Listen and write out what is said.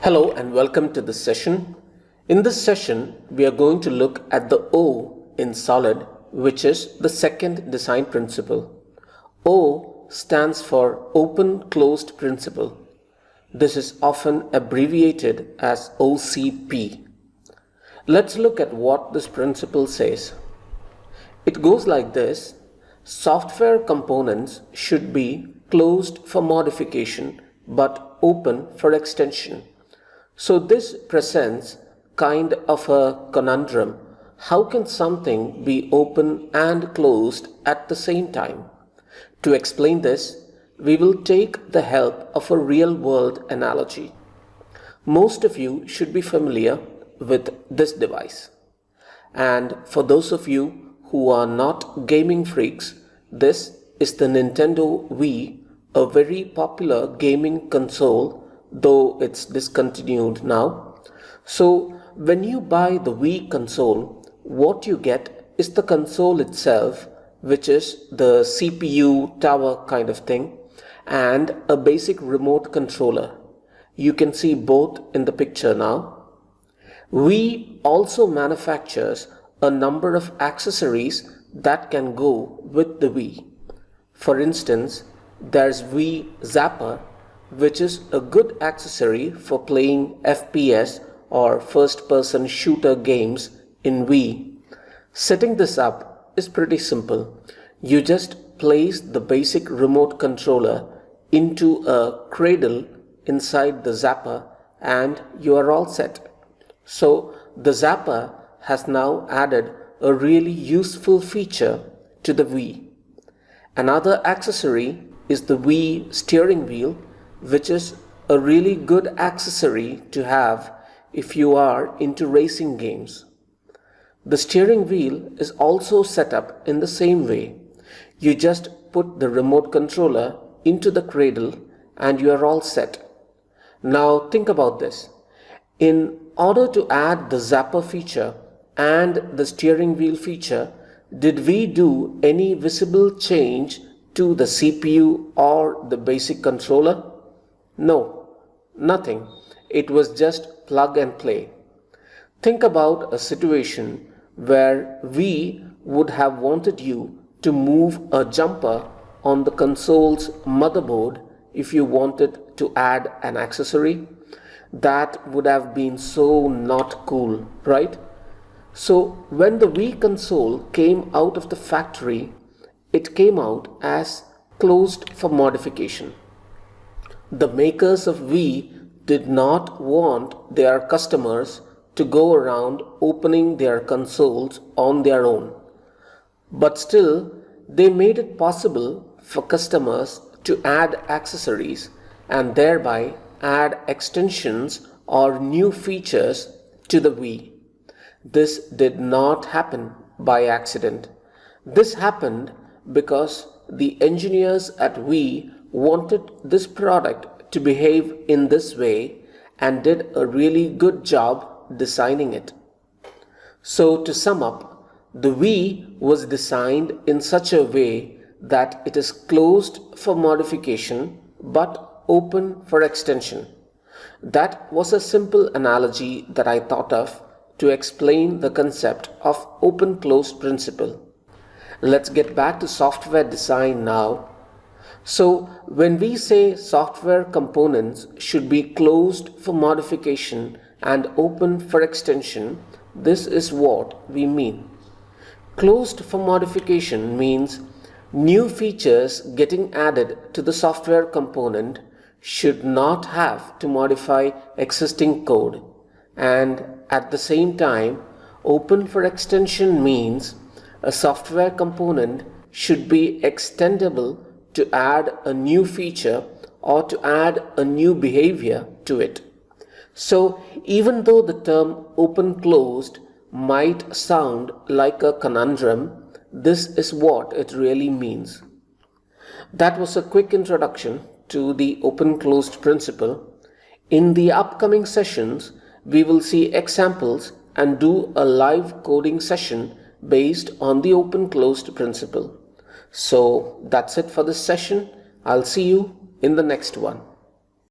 Hello and welcome to this session. In this session, we are going to look at the O in SOLID, which is the second design principle. O stands for Open Closed Principle. This is often abbreviated as OCP. Let's look at what this principle says. It goes like this: software components should be closed for modification but open for extension. So this presents kind of a conundrum. How can something be open and closed at the same time? To explain this, we will take the help of a real-world analogy. Most of you should be familiar with this device. And for those of you who are not gaming freaks, this is the Nintendo Wii, a very popular gaming console, though it's discontinued now. So when you buy the Wii console, what you get is the console itself, which is the CPU tower kind of thing, and a basic remote controller. You can see both in the picture now. Wii also manufactures a number of accessories that can go with the Wii. For instance, there's Wii Zapper, which is a good accessory for playing FPS or first-person shooter games in Wii. Setting this up is pretty simple. You just place the basic remote controller into a cradle inside the Zapper and you are all set. So the Zapper has now added a really useful feature to the Wii. Another accessory is the Wii steering wheel, which is a really good accessory to have if you are into racing games. The steering wheel is also set up in the same way. You just put the remote controller into the cradle and you are all set. Now think about this. In order to add the Zapper feature and the steering wheel feature, did we do any visible change to the CPU or the basic controller? No, nothing. It was just plug and play. Think about a situation where we would have wanted you to move a jumper on the console's motherboard if you wanted to add an accessory. That would have been so not cool, right? So when the Wii console came out of the factory, it came out as closed for modification. The makers of Wii did not want their customers to go around opening their consoles on their own. But still, they made it possible for customers to add accessories and thereby add extensions or new features to the Wii. This did not happen by accident. This happened because the engineers at Wii wanted this product to behave in this way and did a really good job designing it. So to sum up, the Wii was designed in such a way that it is closed for modification but open for extension. That was a simple analogy that I thought of to explain the concept of open-closed principle. Let's get back to software design now. So when we say software components should be closed for modification and open for extension, this is what we mean. Closed for modification means new features getting added to the software component should not have to modify existing code. And at the same time, open for extension means a software component should be extendable to add a new feature or to add a new behavior to it. So even though the term open-closed might sound like a conundrum, this is what it really means. That was a quick introduction to the open-closed principle. In the upcoming sessions, we will see examples and do a live coding session based on the open-closed principle. So that's it for this session. I'll see you in the next one.